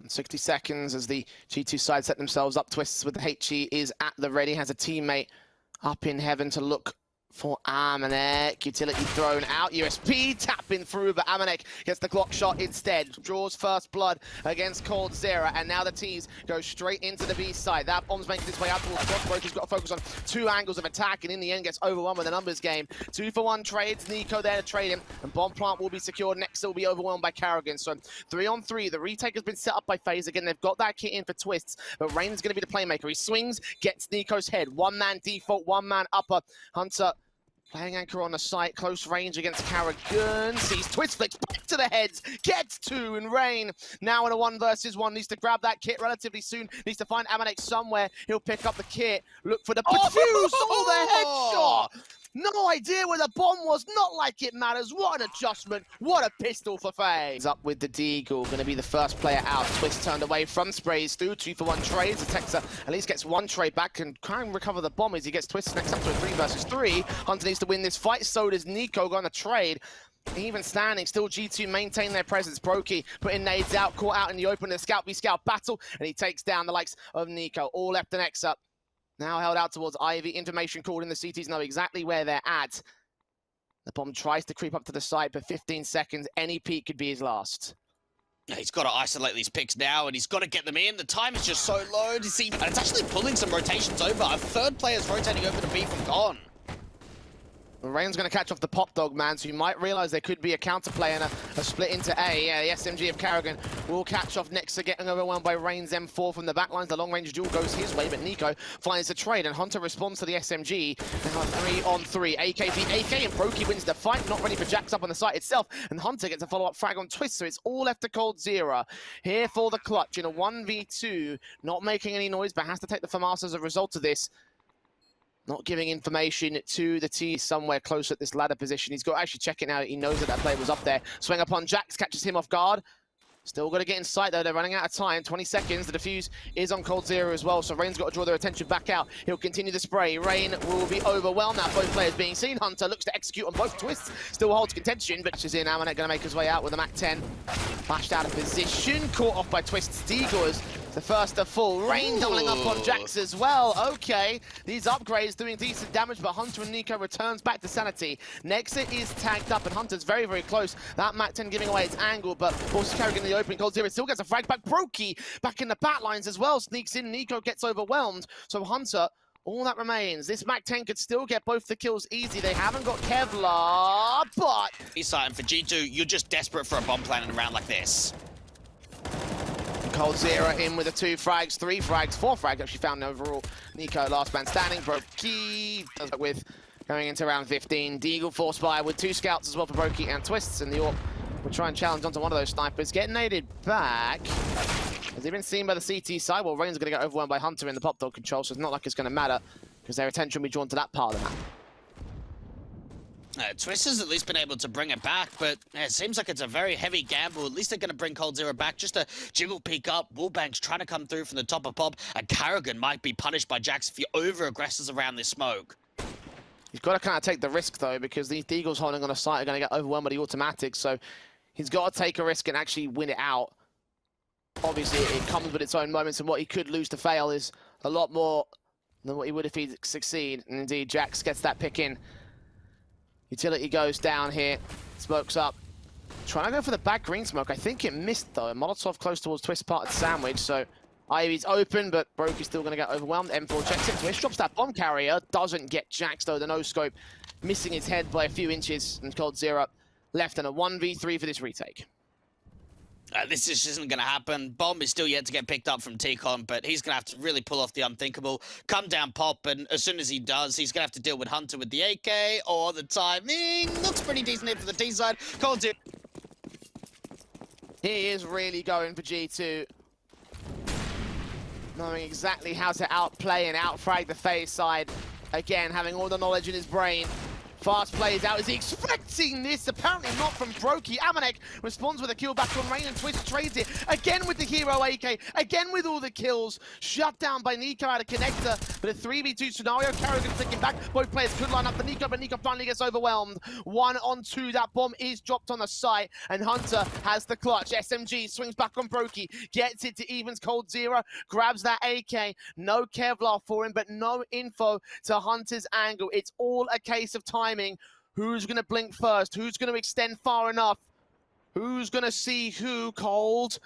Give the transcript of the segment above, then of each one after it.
60 seconds as the G2 side set themselves up. Twists with the HE is at the ready, has a teammate up in heaven to look for Amanek. Utility thrown out. USP tapping through, but Amanek gets the clock shot instead. Draws first blood against coldzera, and now the T's go straight into the B side. That bomb's making its way out towards Crossbroke. He's got to focus on two angles of attack, and in the end gets overwhelmed with a numbers game. 2-for-1 trades. Nico there to trade him, and bomb plant will be secured. Next, will be overwhelmed by Karrigan. So 3-on-3. The retake has been set up by FaZe. Again, they've got that kit in for Twists, but Rain's going to be the playmaker. He swings, gets Nico's head. One-man default, one-man upper. Hunter playing anchor on the site, close range against Karrigan, sees Twist flicks back to the heads, gets two, and Rain now in a 1-versus-1, needs to grab that kit relatively soon, needs to find Amanek somewhere, he'll pick up the kit, look for the Perfuse, the headshot! No idea where the bomb was, not like it matters. What an adjustment, what a pistol for FaZe. Up with the Deagle, gonna be the first player out. Twist turned away from sprays through 2-for-1 trades. The Texer at least gets one trade back and try and recover the bomb as he gets Twist next up to a 3-versus-3. Hunter needs to win this fight, so does Nico going to trade. Even standing, still G2 maintain their presence. Brokey putting nades out, caught out in the open in a Scout v Scout battle, and he takes down the likes of Nico. All left and X up. Now held out towards Ivy. Information called in. The CTs know exactly where they're at. The bomb tries to creep up to the side, but 15 seconds. Any peek could be his last. He's got to isolate these picks now, and he's got to get them in. The time is just so low to see. And it's actually pulling some rotations over. A third player's rotating over to B from gone. Rain's going to catch off the Pop Dog man, so you might realize there could be a counterplay and a split into A. Yeah, the SMG of Karrigan will catch off next to getting overwhelmed by Rain's M4 from the backlines. The long-range duel goes his way, but Nico finds the trade, and Hunter responds to the SMG. Now 3-on-3, AK v AK, and Brokey wins the fight. Not ready for Jax up on the site itself, and Hunter gets a follow-up frag on Twist, so it's all left to coldzera. Here for the clutch in a 1v2, not making any noise, but has to take the FAMAS as a result of this. Not giving information to the T somewhere close at this ladder position. He's got to actually check it now. He knows that that player was up there. Swing upon Jax, catches him off guard. Still got to get in sight though. They're running out of time. 20 seconds. The defuse is on coldzera as well, so Rain's got to draw their attention back out. He'll continue the spray. Rain will be overwhelmed now. Both players being seen. Hunter looks to execute on both Twists. Still holds contention, but she's in. Amanek going to make his way out with a MAC-10. Flashed out of position. Caught off by Twists. Deagles. The first to fall. Rain doubling up on Jax as well. Okay, these upgrades doing decent damage, but Hunter and Nico returns back to sanity. Nexa is tagged up, and Hunter's very, very close. That MAC-10 giving away its angle, but also carrying in the open. coldzera still gets a frag back. Brokey back in the batlines as well. Sneaks in. Nico gets overwhelmed. So Hunter, all that remains. This MAC-10 could still get both the kills easy. They haven't got Kevlar, but... For G2, you're just desperate for a bomb plan in a round like this. coldzera in with the 2 frags, 3 frags, 4 frags actually found overall. Nico last man standing. Brokey does it with going into round 15. Deagle force fire with 2 scouts as well for Brokey and Twists, and the Orc will try and challenge onto one of those snipers. Getting naded back. Has he been seen by the CT side? Well, Rain's going to get overwhelmed by Hunter in the pop dog control, so it's not like it's going to matter because their attention will be drawn to that part of the map. Twist has at least been able to bring it back, but it seems like it's a very heavy gamble. At least they're going to bring coldzera back. Just a jiggle peek up. Wallbank's trying to come through from the top of Pop, and Karrigan might be punished by Jax if he over-aggresses around this smoke. He's got to kind of take the risk, though, because these Deagles holding on a site are going to get overwhelmed by the automatics, so he's got to take a risk and actually win it out. Obviously, it comes with its own moments, and what he could lose to fail is a lot more than what he would if he'd succeed. And indeed, Jax gets that pick in. Utility goes down here, smokes up. Trying to go for the back green smoke. I think it missed though. Molotov close towards Twist part of the sandwich, so Ivy's open, but Brokey's still going to get overwhelmed. M4 checks it. Twist drops that bomb carrier. Doesn't get Jax though, the no-scope. Missing his head by a few inches, and coldzera left in a 1v3 for this retake. This just isn't going to happen. Bomb is still yet to get picked up from T-Con, but he's going to have to really pull off the unthinkable. Come down Pop, and as soon as he does, he's going to have to deal with Hunter with the AK, or the timing. Looks pretty decent here for the T side. coldzera. He is really going for G2. Knowing exactly how to outplay and outfrag the FaZe side. Again, having all the knowledge in his brain. Fast plays out. Is he expecting this? Apparently not from Brokey. amanEk responds with a kill back on Rain, and Twist trades it. Again with the hero AK. Again with all the kills. Shut down by Nico out of connector. But a 3v2 scenario. Carrigan flicking back. Both players could line up for Nico, but Nico finally gets overwhelmed. 1-on-2. That bomb is dropped on the site, and Hunter has the clutch. SMG swings back on Brokey. Gets it to evens. coldzera. Grabs that AK. No Kevlar for him, but no info to Hunter's angle. It's all a case of timing. Who's going to blink first? Who's going to extend far enough? Who's going to see who? Cold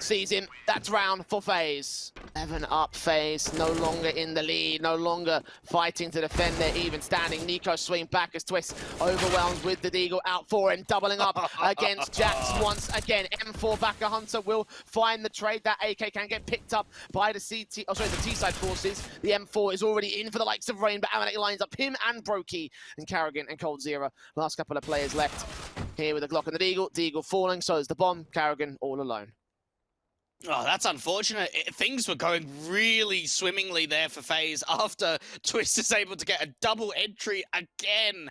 sees him. That's round for FaZe. 11 up FaZe, no longer in the lead, no longer fighting to defend their even standing. Nico swing back as Twist overwhelmed with the Deagle out for him, doubling up against Jax once again. M4 backer Hunter will find the trade. That AK can get picked up by the the T-side forces. The M4 is already in for the likes of Rain, but amanEk lines up him and Brokey and Carrigan and coldzera. Last couple of players left here with the Glock and the Deagle. Deagle falling, so is the bomb. Carrigan all alone. Oh, that's unfortunate. Things were going really swimmingly there for FaZe after Twist is able to get a double entry again.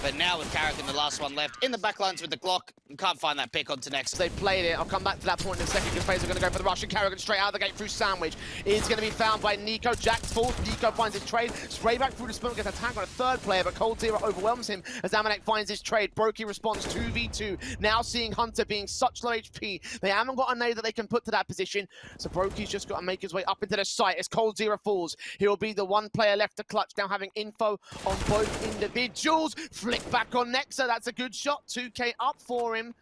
But now with Carrigan, the last one left, in the backlines with the Glock, can't find that pick onto next. They played it. I'll come back to that point in a second because FaZe are going to go for the rush, and Carrigan straight out of the gate through Sandwich is going to be found by Nico. Jax falls. Nico finds his trade. Spray back through the smoke, gets a tag on a third player, but coldzera overwhelms him as amanEk finds his trade. Brokey responds 2v2. Now seeing Hunter being such low HP, they haven't got a nade that they can put to that position, so Brokey's just got to make his way up into the site as coldzera falls. He'll be the one player left to clutch, now having info on both individuals. Flick back on Nexa, that's a good shot. 2k up for him.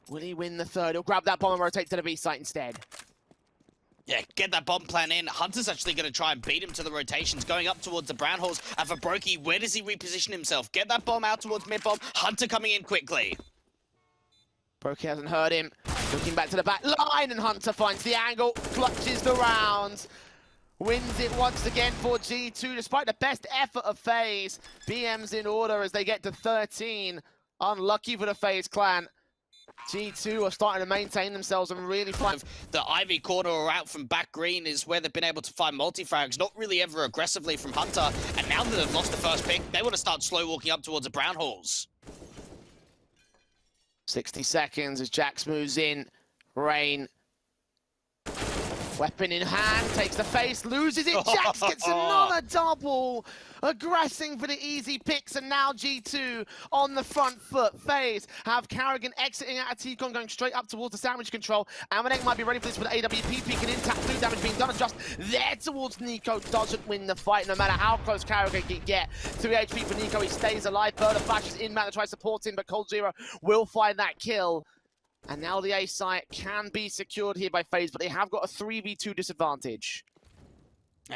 Will he win the third? He'll grab that bomb and rotate to the B site instead. Yeah, get that bomb plan in. Hunter's actually going to try and beat him to the rotations, going up towards the brown halls. And for Brokey, where does he reposition himself? Get that bomb out towards mid-bomb. Hunter coming in quickly. Brokey hasn't heard him. Looking back to the back line, and Hunter finds the angle, clutches the round. Wins it once again for G2, despite the best effort of FaZe. BM's in order as they get to 13. Unlucky for the FaZe clan. G2 are starting to maintain themselves and really find... The Ivy corner or out from back green is where they've been able to find multi-frags, not really ever aggressively from Hunter. And now that they've lost the first pick, they want to start slow walking up towards the brown halls. 60 seconds as Jax moves in. Rain. Weapon in hand, takes the face, loses it. Jax gets another double. Aggressing for the easy picks, and now G2 on the front foot. FaZe have Carrigan exiting out of T-Con, going straight up towards the sandwich control. amanEk might be ready for this with AWP peeking in, tap through, damage being done, and just there towards Nico. Doesn't win the fight, no matter how close Carrigan can get. 3 HP for Nico, he stays alive. Further flashes in, man to try to support him, but coldzera will find that kill. And now the A site can be secured here by FaZe, but they have got a 3v2 disadvantage.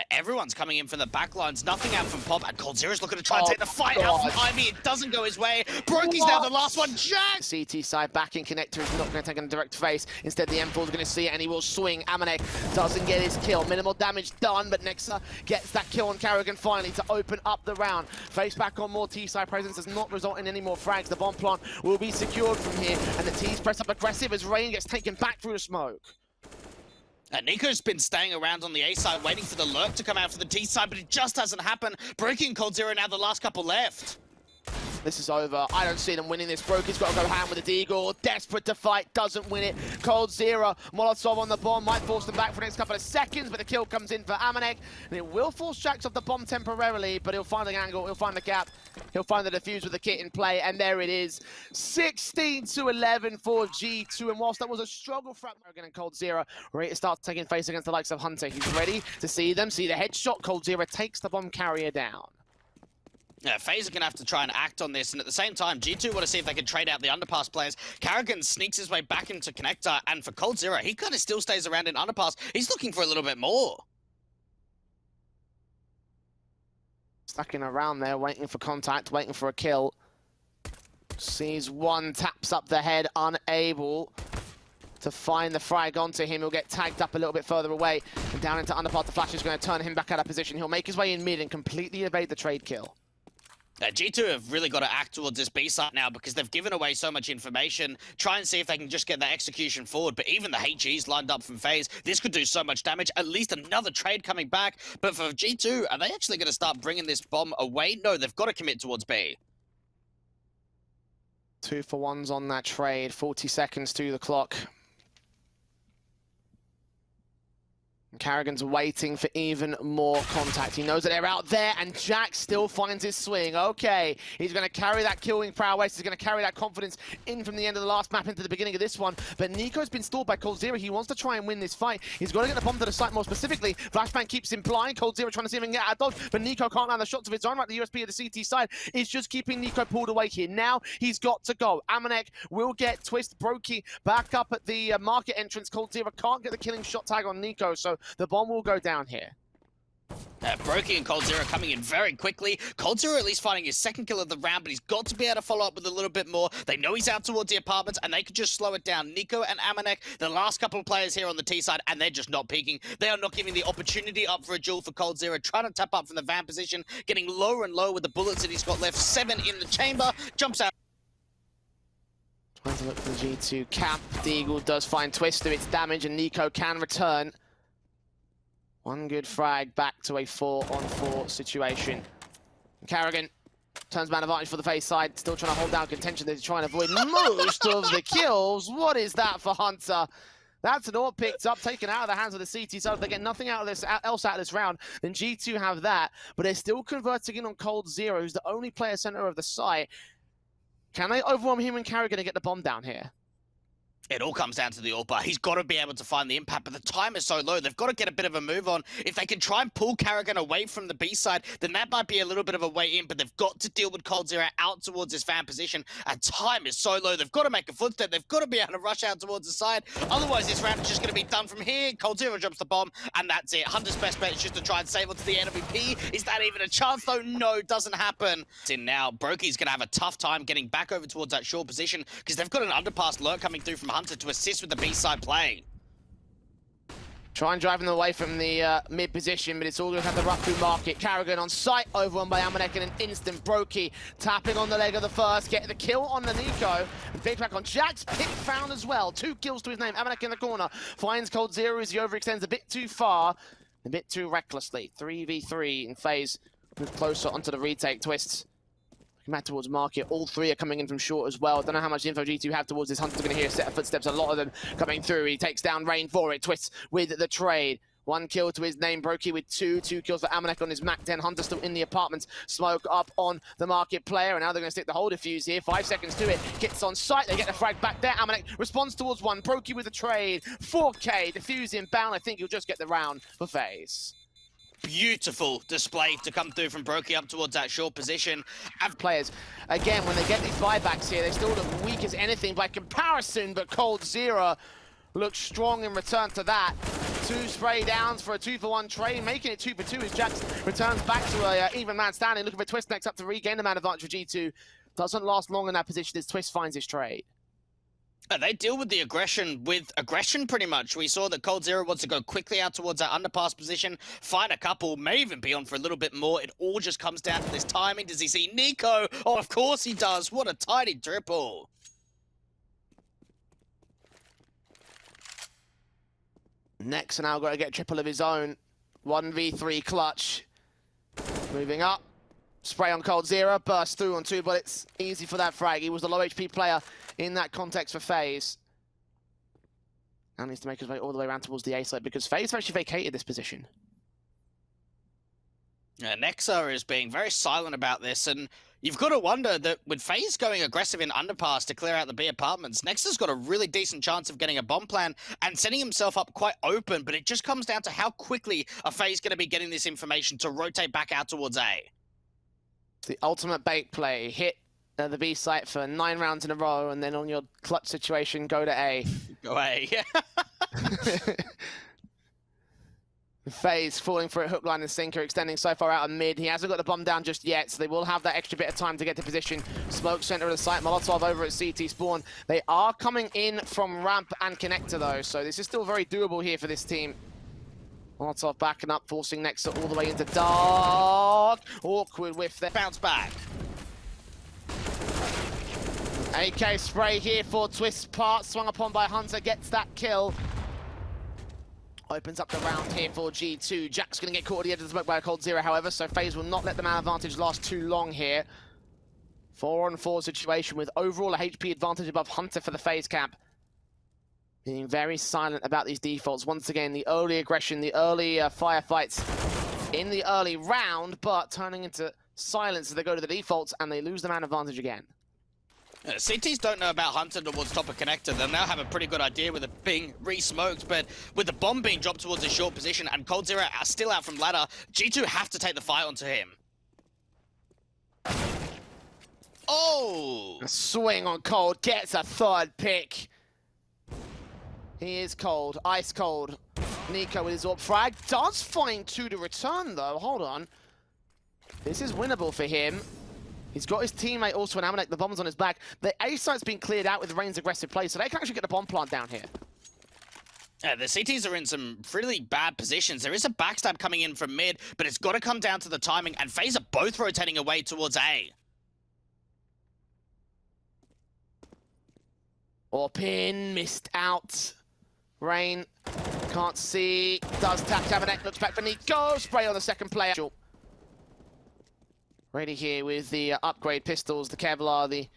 Everyone's coming in from the backlines. Nothing out from Pop, and coldzera's looking to try and take the fight out from Ivy. It doesn't go his way. Brokey's now the last one. Jax! CT side back in connector is not going to take a direct face. Instead, the M4 is going to see it, and he will swing. amanEk doesn't get his kill. Minimal damage done, but Nexa gets that kill on Carrigan finally to open up the round. FaZe back on more T-side presence does not result in any more frags. The bomb plant will be secured from here, and the T's press up aggressive as Rain gets taken back through the smoke. Nico's been staying around on the A side, waiting for the lurk to come out for the T side, but it just hasn't happened. Brokey and coldzera now the last couple left. This is over. I don't see them winning this. Brokey's got to go hand with the Deagle. Desperate to fight, doesn't win it. coldzera, Molotov on the bomb, might force them back for the next couple of seconds, but the kill comes in for amanEk, and it will force Jax off the bomb temporarily, but he'll find the angle, he'll find the gap, he'll find the defuse with the kit in play, and there it is. 16-11 for G2, and whilst that was a struggle for Carrigan and coldzera, ready to start taking face against the likes of Hunter. He's ready to see them, see the headshot. coldzera takes the bomb carrier down. Yeah, FaZe are going to have to try and act on this, and at the same time, G2 want to see if they can trade out the underpass players. Carrigan sneaks his way back into connector, and for coldzera, he kind of still stays around in underpass. He's looking for a little bit more. Stuck in around there, waiting for contact, waiting for a kill. Sees one, taps up the head, unable to find the frag onto him. He'll get tagged up a little bit further away, and down into underpass. The flash is going to turn him back out of position. He'll make his way in mid and completely evade the trade kill. G2 have really got to act towards this B site now because they've given away so much information. Try and see if they can just get that execution forward. But even the HGs lined up from FaZe, this could do so much damage. At least another trade coming back. But for G2, are they actually going to start bringing this bomb away? No, they've got to commit towards B. 2-for-1s on that trade. 40 seconds to the clock. Carrigan's waiting for even more contact. He knows that they're out there, and Jack still finds his swing. Okay, he's going to carry that killing prowess. He's going to carry that confidence in from the end of the last map into the beginning of this one. But Nico's been stalled by coldzera. He wants to try and win this fight. He's got to get the bomb to the site more specifically. Flashbang keeps him blind. coldzera trying to see if he can get out of dodge, but Nico can't land the shots of his own. Right, the USP of the CT side is just keeping Nico pulled away here. Now he's got to go. amanEk will get Twist Brokey back up at the market entrance. coldzera can't get the killing shot tag on Nico, so the bomb will go down here. Brokey and coldzera coming in very quickly. coldzera at least finding his second kill of the round, but he's got to be able to follow up with a little bit more. They know he's out towards the apartments, and they can just slow it down. Nico and amanEk, the last couple of players here on the T side, and they're just not peeking. They are not giving the opportunity up for a duel for coldzera, trying to tap up from the van position, getting lower and lower with the bullets that he's got left. 7 in the chamber, jumps out. Trying to look for the G2 cap. The Eagle does find Twist, do its damage, and Nico can return. One good frag back to a 4-on-4 situation. Carrigan turns man advantage for the FaZe side, still trying to hold down contention. They're trying to avoid most of the kills. What is that for Hunter? That's an all picked up, taken out of the hands of the CT side. If they get nothing else out of this round, then G2 have that. But they're still converting in on coldzera, who's the only player center of the site. Can they overwhelm him and Carrigan and get the bomb down here? It all comes down to the AWP. He's got to be able to find the impact, but the time is so low. They've got to get a bit of a move on. If they can try and pull Carrigan away from the B side, then that might be a little bit of a way in, but they've got to deal with coldzera out towards his fan position, and time is so low. They've got to make a footstep. They've got to be able to rush out towards the side. Otherwise, this round is just going to be done from here. coldzera drops the bomb, and that's it. Hunter's best bet is just to try and save it to the MVP. Is that even a chance, though? No, doesn't happen. It's in now. Brokey's going to have a tough time getting back over towards that short position because they've got an underpass lurk coming through from Hunter to assist with the B-side play. Try and driving them away from the mid position, but it's all going to have the Raku market. Carrigan on site, overwhelmed by amanEk in an instant. Brokey tapping on the leg of the first, getting the kill on the Nico. And big back on Jack's pick found as well. 2 kills to his name. amanEk in the corner finds coldzera as he overextends a bit too far, a bit too recklessly. 3v3 in FaZe. Move closer onto the retake. Twists back towards market. All 3 are coming in from short as well. Don't know how much info G2 have towards this. Hunter's going to hear a set of footsteps. A lot of them coming through. He takes down Rain for it. Twists with the trade. 1 kill to his name. Brokey with 2 kills for amanEk on his Mac 10. Hunter still in the apartments. Smoke up on the market player. And now they're going to stick the whole defuse here. 5 seconds to it. Gets on site. They get the frag back there. amanEk responds towards 1. Brokey with the trade. 4K. Defuse inbound. I think he'll just get the round for FaZe. Beautiful display to come through from Brokey up towards that short position. Players, again, when they get these buybacks here, they still look weak as anything by comparison, but coldzera looks strong in return to that. 2 spray downs for a 2-for-1 trade, making it 2-for-2 as Jax returns back to a even man standing, looking for Twist next up to regain the man advantage for G2. Doesn't last long in that position as Twist finds his trade. They deal with the aggression with aggression, pretty much. We saw that coldzera wants to go quickly out towards that underpass position, find a couple, may even be on for a little bit more. It all just comes down to this timing. Does he see Nico? Oh, of course he does. What a tidy triple. Next, now got to get a triple of his own. 1v3 clutch. Moving up. Spray on coldzera, burst through on 2 bullets. Easy for that frag. He was the low HP player in that context for FaZe. Now needs to make his way all the way around towards the A side because FaZe have actually vacated this position. Nexa is being very silent about this, and you've got to wonder that with FaZe going aggressive in underpass to clear out the B apartments, Nexa's got a really decent chance of getting a bomb plan and setting himself up quite open, but it just comes down to how quickly are FaZe going to be getting this information to rotate back out towards A. The ultimate bait play. Hit the B site for 9 rounds in a row, and then on your clutch situation, go to A. Go A, yeah. FaZe falling for a hook, line, and sinker, extending so far out of mid. He hasn't got the bomb down just yet, so they will have that extra bit of time to get to position. Smoke center of the site, Molotov over at CT spawn. They are coming in from ramp and connector though, so this is still very doable here for this team. Molotov backing up, forcing Nexa all the way into dark. Awkward whiff there. Bounce back. AK spray here for Twist part, swung upon by Hunter, gets that kill. Opens up the round here for G2. Jack's going to get caught at the edge of the smoke by a coldzera, however, so FaZe will not let the man advantage last too long here. 4-on-4 situation with overall a HP advantage above Hunter for the FaZe camp. Being very silent about these defaults. Once again, the early aggression, the early firefights in the early round, but turning into silence as they go to the defaults and they lose the man advantage again. CTs don't know about Hunter towards top of connector. They'll now have a pretty good idea with it being re-smoked, but with the bomb being dropped towards a short position and coldzera still out from ladder, G2 have to take the fight onto him. Oh! A swing on Cold, gets a third pick. He is cold, ice cold. Nico with his AWP frag, does find two to return though, hold on. This is winnable for him. He's got his teammate also in ammAnEk, the bomb's on his back. The A site's been cleared out with Rain's aggressive play, so they can actually get the bomb plant down here. Yeah, the CTs are in some really bad positions. There is a backstab coming in from mid, but it's got to come down to the timing, and FaZe are both rotating away towards A. AWP in, missed out. Rain, can't see, does tap ammAnEk, looks back for Nico, spray on the second player. Ready here with the upgrade pistols, the Kevlar, the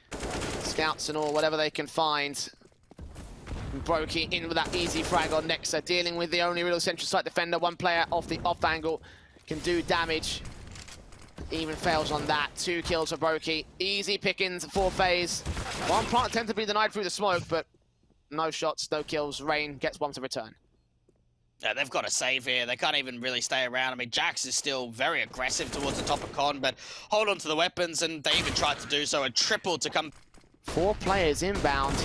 scouts and all, whatever they can find. Brokey in with that easy frag on Nexa, dealing with the only real central site defender. One player off the off angle can do damage. Even fails on that. 2 kills for Brokey. Easy pickings for FaZe. One plant attempted to be denied through the smoke, but no shots, no kills. Rain gets one to return. Yeah, they've got to save here. They can't even really stay around. I mean, Jax is still very aggressive towards the top of con, but hold on to the weapons, and they even tried to do so. A triple to come. 4 players inbound.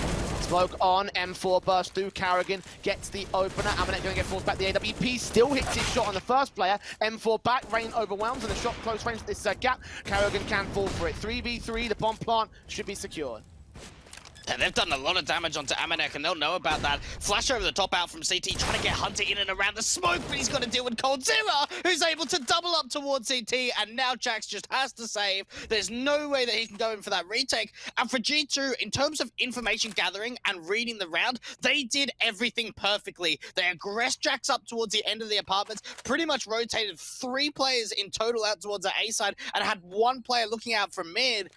Smoke on, M4 burst through, Carrigan gets the opener. ammAnEk going to get forced back. The AWP still hits his shot on the first player. M4 back, Rain overwhelms, and the shot close range. This is a gap. Carrigan can fall for it. 3v3, the bomb plant should be secured. And they've done a lot of damage onto ammAnEk, and they'll know about that. Flash over the top out from CT, trying to get Hunter in and around the smoke, but he's got to deal with coldzera, who's able to double up towards CT, and now Jax just has to save. There's no way that he can go in for that retake. And for G2, in terms of information gathering and reading the round, they did everything perfectly. They aggressed Jax up towards the end of the apartments, pretty much rotated 3 players in total out towards the A side, and had 1 player looking out from mid.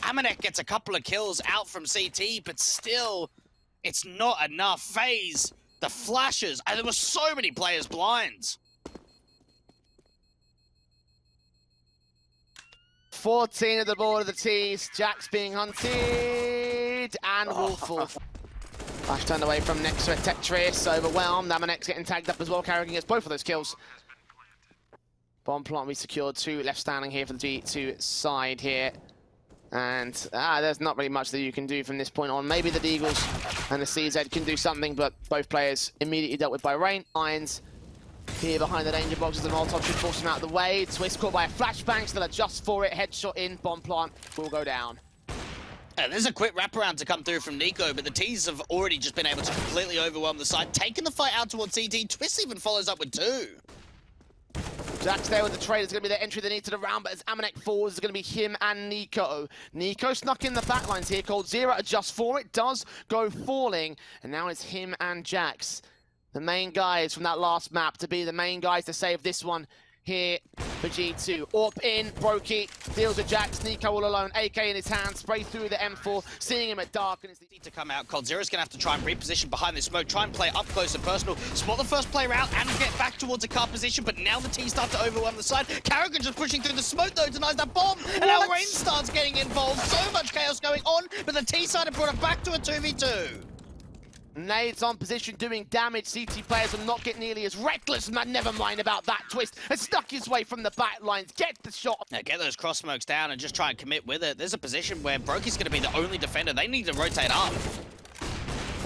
ammAnEk gets a couple of kills out from CT, but still, it's not enough. FaZe, the flashes, and there were so many players blind. 14 at the board of the T's. Jax being hunted, and Wolf. Flash turned away from Nexa at Tetris, overwhelmed. ammAnEk's getting tagged up as well, Carrigan gets both of those kills. Bomb plant we secured, 2 left standing here for the G2 side here. And there's not really much that you can do from this point on. Maybe the Deagles and the CZ can do something, but both players immediately dealt with by Rain. Irons here behind the danger boxes, and Molotov should force him out of the way. Twist caught by a flashbang, still adjust for it. Headshot in, bomb plant will go down. There's a quick wraparound to come through from Nico, but the T's have already just been able to completely overwhelm the side, taking the fight out towards CT. Twist even follows up with 2. Jax there with the trade. It's going to be the entry they need to the round, but as ammAnEk falls, it's going to be him and Nico. Nico snuck in the backlines here. coldzera adjusts for it, does go falling, and now it's him and Jax. The main guys from that last map to be the main guys to save this one here for G2. AWP in, Brokey deals with Jax. Nico all alone, AK in his hand, spray through the M4, seeing him at dark, and it's the To come out, coldzera's gonna have to try and reposition behind this smoke, try and play up close and personal, spot the first player out and get back towards a car position, but now the T start to overwhelm the side. Carrigan just pushing through the smoke though, denies that bomb, and now Rain starts getting involved. So much chaos going on, but the T side have brought it back to a 2v2. Nades on position doing damage. CT players will not get nearly as reckless, man. Never mind about that. Twist has stuck his way from the back lines. Get the shot. Now get those cross smokes down and just try and commit with it. There's a position where Brokey's going to be the only defender. They need to rotate up.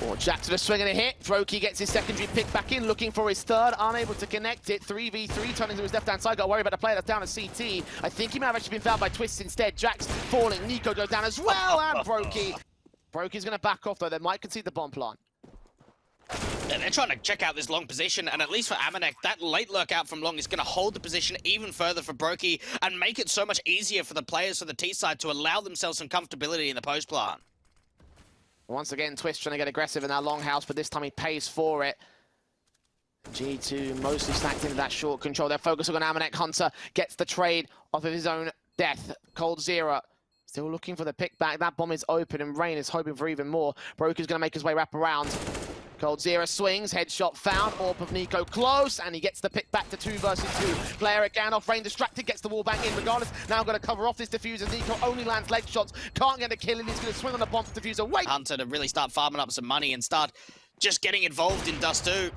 Oh, Jackson a swing and a hit. Brokey gets his secondary pick back in, looking for his third. Unable to connect it. 3v3 turning to his left-hand side. Got to worry about the player that's down at CT. I think he might have actually been fouled by Twist instead. Jax falling. Nico goes down as well, and Brokey. Brokey's going to back off, though. They might concede the bomb plant. Yeah, they're trying to check out this long position, and at least for ammAnEk, that late lurk out from long is going to hold the position even further for Brokey and make it so much easier for the players for the T side to allow themselves some comfortability in the post plant. Once again, Twist trying to get aggressive in that longhouse, but this time he pays for it. G2 mostly stacked into that short control. They're focusing on amanEK. Hunter gets the trade off of his own death. coldzera still looking for the pick back. That bomb is open, and Rain is hoping for even more. Broker's going to make his way wrap around. coldzera swings, headshot found. Orp of Nico close, and he gets the pick back to 2 versus 2. Player again off, Rain distracted, gets the wall bang in regardless. Now going to cover off this diffuser. Nico only lands leg shots, can't get a kill, and he's going to swing on the bomb diffuser. Wait! Hunter to really start farming up some money and start just getting involved in Dust 2.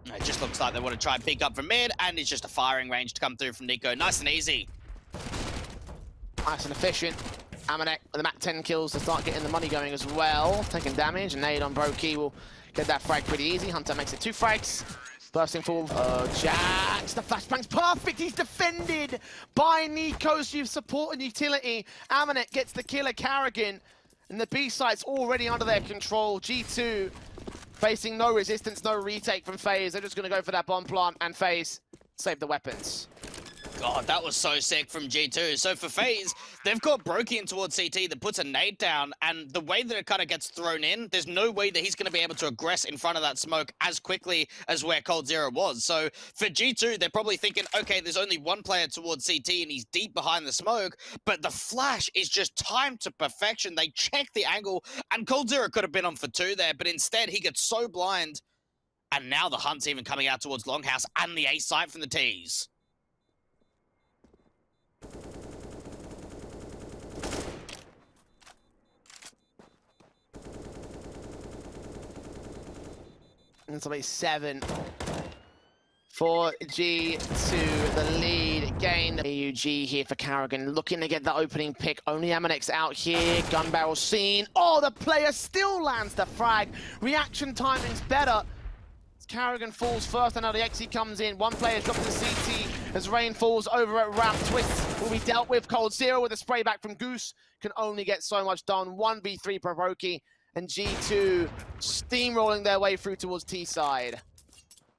It just looks like they want to try and pick up from mid, and it's just a firing range to come through from Nico. Nice and easy. Nice and efficient. amanEK with the Mac 10 kills to start getting the money going as well. Taking damage, and nade on Brokey will get that frag pretty easy. Hunter makes it 2 frags. Bursting forward. Oh, Jax, the flashbang's perfect. He's defended by Nico's support and utility. amanEK gets the killer Carrigan, and the B site's already under their control. G2 facing no resistance, no retake from FaZe. They're just going to go for that bomb plant, and FaZe save the weapons. God, that was so sick from G2. So for FaZe, they've got Brokey in towards CT that puts a nade down, and the way that it kind of gets thrown in, there's no way that he's going to be able to aggress in front of that smoke as quickly as where coldzera was. So for G2, they're probably thinking, okay, there's only one player towards CT, and he's deep behind the smoke, but the flash is just timed to perfection. They check the angle, and coldzera could have been on for 2 there, but instead he gets so blind, and now the hunt's even coming out towards Longhouse and the A site from the T's. It's will be 7 for G2. The lead gained. AUG here for Carrigan, looking to get the opening pick. Only amanEK's out here. Gun barrel seen. Oh, the player still lands the frag. Reaction timing's better. Carrigan falls first, and now the XE comes in. One player's dropped to CT as Rain falls over at ramp. Twist will be dealt with. coldzera with a spray back from Goose can only get so much done. 1v3 per Brokey, and G2 steamrolling their way through towards T side.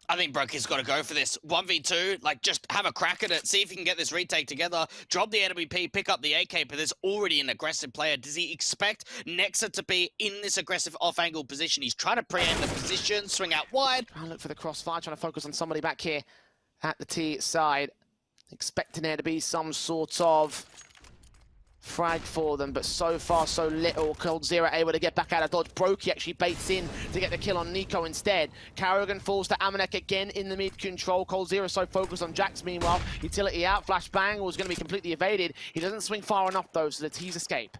I think Brokey's got to go for this. 1v2, like, just have a crack at it, see if he can get this retake together, drop the AWP, pick up the AK, but there's already an aggressive player. Does he expect Nexa to be in this aggressive off-angle position? He's trying to preempt the position, swing out wide. Trying to look for the crossfire, trying to focus on somebody back here at the T side. Expecting there to be some sort of frag for them, but so far so little. coldzera able to get back out of dodge. Brokey actually baits in to get the kill on Nico instead. Carrigan falls to amanEK again in the mid control. coldzera so focused on Jax meanwhile. Utility out, flashbang was going to be completely evaded. He doesn't swing far enough though, so the T's escape.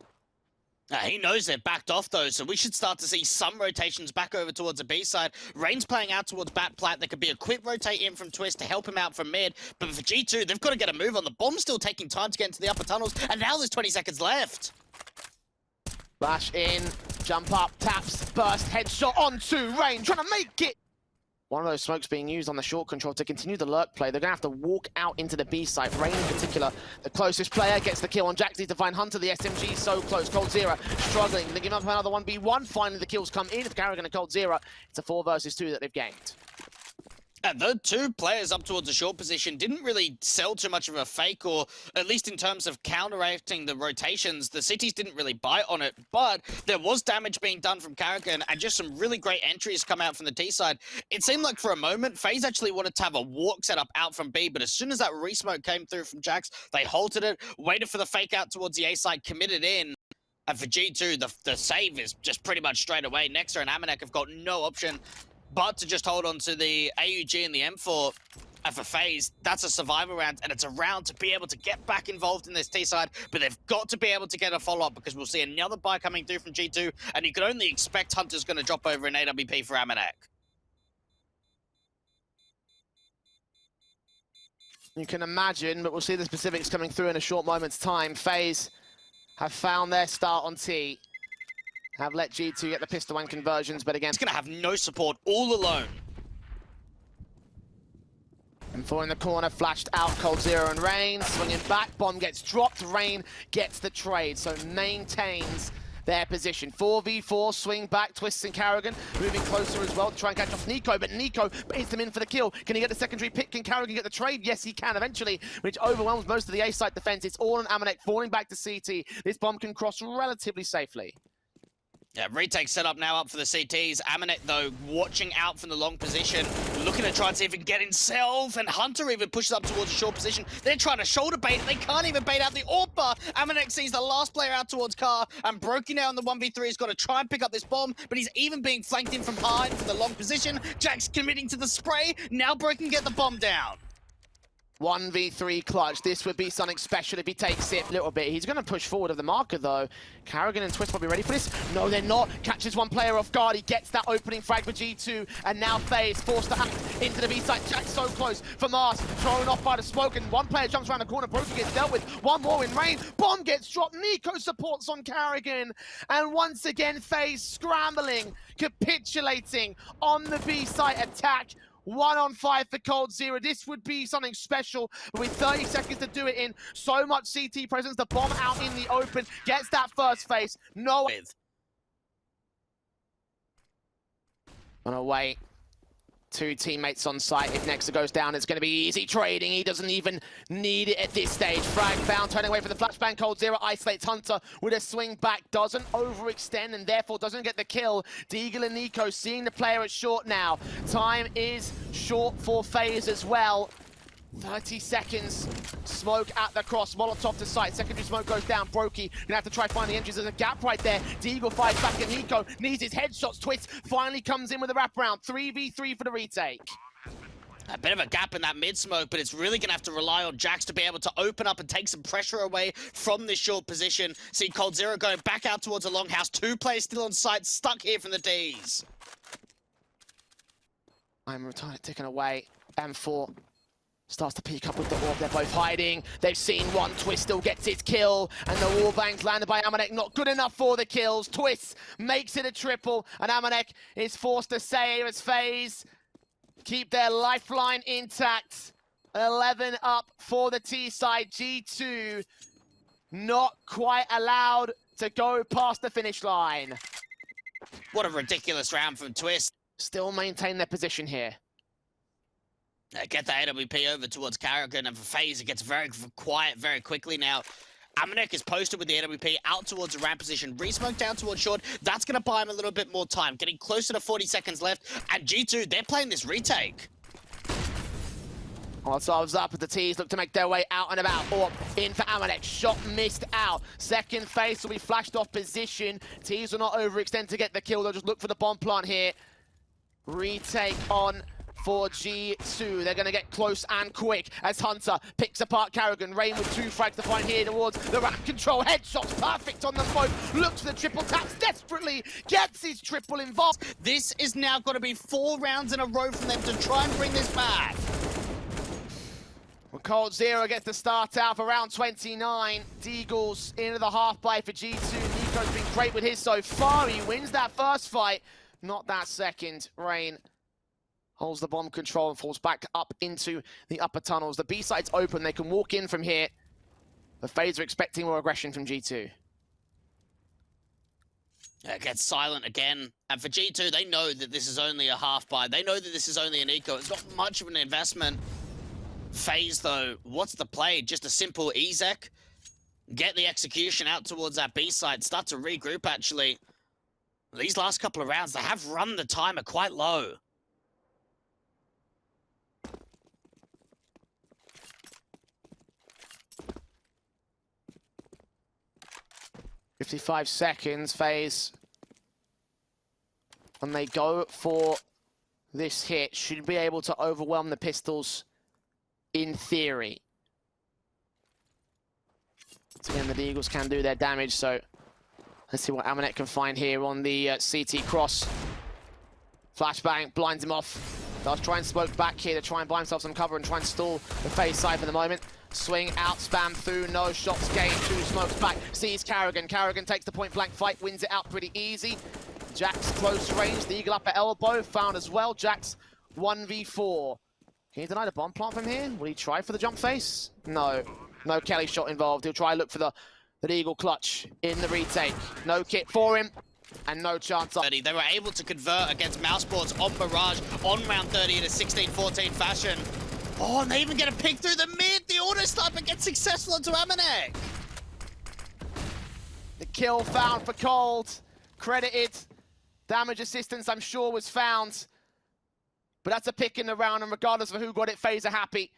He knows they've backed off, though, so we should start to see some rotations back over towards the B side. Rain's playing out towards Batplat. There could be a quick rotate in from Twist to help him out from mid, but for G2, they've got to get a move on. The bomb's still taking time to get into the upper tunnels, and now there's 20 seconds left. Flash in, jump up, taps, burst, headshot onto Rain, trying to make it. One of those smokes being used on the short control to continue the lurk play. They're going to have to walk out into the B site. Rain in particular, the closest player, gets the kill on Jax. Needs to find Hunter. The SMG so close. coldzera struggling. They give up another 1v1. Finally, the kills come in. If Carrigan and coldzera, it's a 4 versus 2 that they've gained. And the 2 players up towards the short position didn't really sell too much of a fake, or at least in terms of counteracting the rotations, the cities didn't really bite on it, but there was damage being done from Carrigan and just some really great entries come out from the T side. It seemed like for a moment, FaZe actually wanted to have a walk set up out from B, but as soon as that resmoke came through from Jax, they halted it, waited for the fake out towards the A side, committed in. And for G2, the save is just pretty much straight away. Nexa and amanEK have got no option but to just hold on to the AUG and the M4. And for FaZe, that's a survival round, and it's a round to be able to get back involved in this T side, but they've got to be able to get a follow-up because we'll see another buy coming through from G2, and you can only expect Hunter's going to drop over an AWP for amanEK. You can imagine, but we'll see the specifics coming through in a short moment's time. FaZe have found their start on T. Have let G2 get the pistol and conversions, but again, it's going to have no support all alone. M4 in the corner, flashed out, coldzera and Rain, swinging back, bomb gets dropped, Rain gets the trade, so maintains their position. 4v4, swing back, Twists and Carrigan moving closer as well to try and catch off Nico, but Nico baits him in for the kill. Can he get the secondary pick? Can Carrigan get the trade? Yes, he can eventually, which overwhelms most of the A-site defense. It's all on amanEK falling back to CT. This bomb can cross relatively safely. Yeah, retake set up now up for the CTs. aleArts, though, watching out from the long position, looking to try and see if he can get himself, and Hunter even pushes up towards a short position. They're trying to shoulder bait. They can't even bait out the AWP. aleArts sees the last player out towards Car, and Brokey now in the 1v3 has got to try and pick up this bomb, but he's even being flanked in from behind for the long position. Jack's committing to the spray. Now Brokey can get the bomb down. 1v3 clutch. This would be something special if he takes it a little bit. He's going to push forward of the marker, though. Karrigan and Twist probably ready for this. No, they're not. Catches one player off guard. He gets that opening frag for G2. And now FaZe forced to hack into the B side. Jack's so close for Mars. Thrown off by the smoke. And one player jumps around the corner. Brokey gets dealt with. One more in rain. Bomb gets dropped. Nico supports on Karrigan. And once again, FaZe scrambling, capitulating on the B side attack. 1-on-5 for coldzera. This would be something special with 30 seconds to do it in. So much CT presence. The bomb out in the open. Gets that first face. No. On a way. Two teammates on site. If Nexa goes down, it's going to be easy trading. He doesn't even need it at this stage. Frag found, turning away from the flashbang. coldzera isolates Hunter with a swing back. Doesn't overextend and therefore doesn't get the kill. Deagle and Nico seeing the player at short now. Time is short for FaZe as well. 30 seconds. Smoke at the cross. Molotov to sight. Secondary smoke goes down. Brokey gonna have to try find the entries. There's a gap right there. Deagle fights back and Nico needs his headshots. Twist finally comes in with a wraparound. 3v3 for the retake. A bit of a gap in that mid-smoke, but it's really going to have to rely on Jax to be able to open up and take some pressure away from this short position. See coldzera going back out towards the longhouse. Two players still on site, stuck here from the Ds. I'm retired, taken away. M4 starts to peek up with the orb. They're both hiding. They've seen one. Twist still gets his kill. And the wallbangs landed by aleArts. Not good enough for the kills. Twist makes it a triple. And aleArts is forced to save as FaZe keep their lifeline intact. 11 up for the T side. G2 not quite allowed to go past the finish line. What a ridiculous round from Twist. Still maintain their position here. Get the AWP over towards Karrigan, and for FaZe, it gets very quiet very quickly now. aleArts is posted with the AWP out towards the ramp position, re-smoke down towards short. That's going to buy him a little bit more time, getting closer to 40 seconds left. And G2, they're playing this retake. Molotovs up as the T's look to make their way out and about. Orb in for aleArts. Shot missed out. Second face will be flashed off position. T's will not overextend to get the kill. They'll just look for the bomb plant here. Retake on for G2. They're going to get close and quick as Hunter picks apart Karrigan. Rain with two frags to find here towards the ramp control. Headshots perfect on them both. Looks for the triple taps desperately. Gets his triple involved. This is now going to be 4 rounds in a row from them to try and bring this back. Well, coldzera gets the start out for round 29. Deagles into the half play for G2. Nico's been great with his so far. He wins that first fight, not that second. Rain holds the bomb control and falls back up into the upper tunnels. The B side's open. They can walk in from here. The FaZe are expecting more aggression from G2. It gets silent again. And for G2, they know that this is only a half buy. They know that this is only an eco. It's not much of an investment. FaZe, though, what's the play? Just a simple EZEC. Get the execution out towards that B side. Start to regroup, actually. These last couple of rounds, they have run the timer quite low. .55 seconds, FaZe. When they go for this hit, should be able to overwhelm the pistols in theory. So again, the Eagles can do their damage, so let's see what aleArts can find here on the CT cross. Flashbang blinds him off. They'll try and smoke back here to try and buy himself some cover and try and stall the FaZe side for the moment. Swing out, spam through, no shots gained, 2 smokes back, sees Karrigan. Karrigan takes the point blank fight, wins it out pretty easy. Jax close range, the Eagle up at elbow, found as well. Jax 1v4. Can he deny the bomb plant from here? Will he try for the jump face? No. No Kelly shot involved. He'll try and look for the Eagle clutch in the retake. No kit for him. And no chance. They were able to convert against Mousesports on Mirage on round 30 in a 16-14 fashion. Oh, and they even get a pick through the mid. The auto sniper gets successful into aleArts. The kill found for Cold. credited. Damage assistance, I'm sure, was found. But that's a pick in the round, and regardless of who got it, FaZe are happy.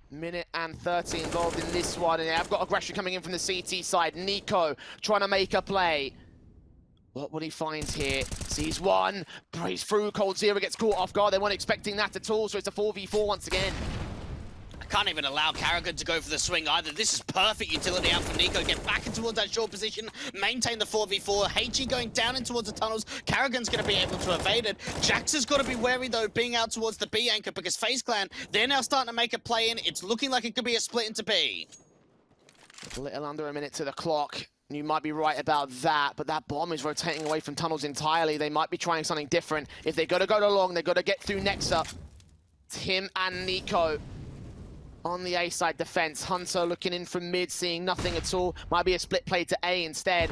Minute and 30 involved in this one, and I've got aggression coming in from the CT side. Nico trying to make a play. What will he find here? Sees one, breaks through, Cold Zero gets caught off guard. They weren't expecting that at all, so it's a 4v4 once again. I can't even allow Karrigan to go for the swing either. This is perfect utility out for Nico. Get back in towards that short position, maintain the 4v4. HG going down in towards the tunnels. Karrigan's going to be able to evade it. Jax has got to be wary though, being out towards the B anchor, because FaZe Clan, they're now starting to make a play in. It's looking like it could be a split into B. A little under a minute to the clock. You might be right about that, but that bomb is rotating away from tunnels entirely. They might be trying something different. If they got to go to long, they've got to get through Nexa. It's him and Nico on the A side defense. Hunter looking in from mid, seeing nothing at all. Might be a split play to A instead.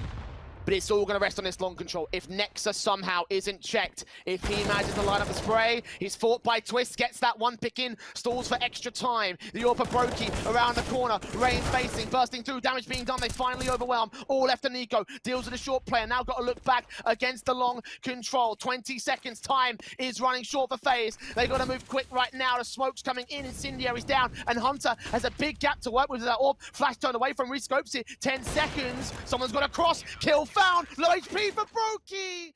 But it's all going to rest on this long control. If Nexa somehow isn't checked, if he manages to line up a spray, he's fought by Twist, gets that one pick in, stalls for extra time. The Orpa Brokey around the corner, Rain facing, bursting through, damage being done. They finally overwhelm. All left to Nico, deals with a short player. Now got to look back against the long control. 20 seconds, time is running short for FaZe. They got to move quick right now. The smoke's coming in, Incendiary's down, and Hunter has a big gap to work with that orb. Flash turned away from, rescopes it, 10 seconds. Someone's got to cross, kill found, low HP for Brokey!